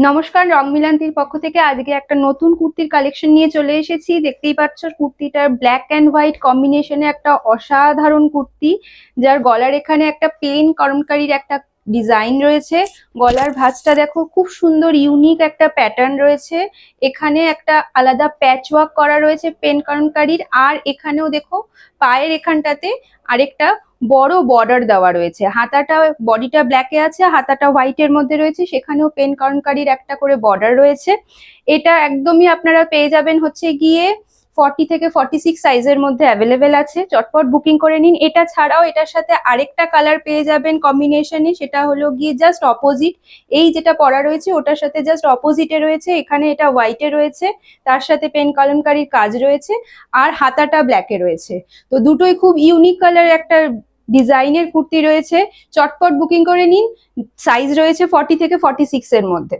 নমস্কার, রং মিলান্তির পক্ষ থেকে আজকে একটা নতুন কুর্তির কালেকশন নিয়ে চলে এসেছি। দেখতেই পাচ্ছ কুর্তিটার ব্ল্যাক অ্যান্ড হোয়াইট কম্বিনেশনে একটা অসাধারণ কুর্তি, যার গলার এখানে একটা প্লেন কলমকারীর একটা ডিজাইন রয়েছে। গলার ভাঁজটা দেখো, খুব সুন্দর ইউনিক একটা প্যাটার্ন রয়েছে। এখানে একটা আলাদা প্যাচ ওয়ার্ক করা রয়েছে পেন কলমকারীর, আর এখানেও দেখো পায়ের এখানটাতে আরেকটা বড় বর্ডার দেওয়া রয়েছে। হাতাটা, বডিটা ব্ল্যাকে আছে, হাতাটা হোয়াইটের মধ্যে রয়েছে, সেখানেও পেন কলমকারীর একটা করে বর্ডার রয়েছে। এটা একদমই আপনারা পেয়ে যাবেন হচ্ছে গিয়ে 40 থেকে 46 সাইজের মধ্যে অ্যাভেলেবেল আছে। চটপট বুকিং করে নিন। এটা ছাড়াও এটার সাথে আরেকটা কালার পেয়ে যাবেন কম্বিনেশনে, সেটা হলো গিয়ে জাস্ট অপোজিট। এই যেটা পরা রয়েছে ওটার সাথে জাস্ট অপোজিটে রয়েছে। এখানে এটা হোয়াইটে রয়েছে, তার সাথে পেন কলমকারীর কাজ রয়েছে, আর হাতাটা ব্ল্যাকে রয়েছে। তো দুটোই খুব ইউনিক কালার একটা ডিজাইনের কুর্তি রয়েছে। চটপট বুকিং করে নিন। সাইজ রয়েছে 40 থেকে 46 এর মধ্যে।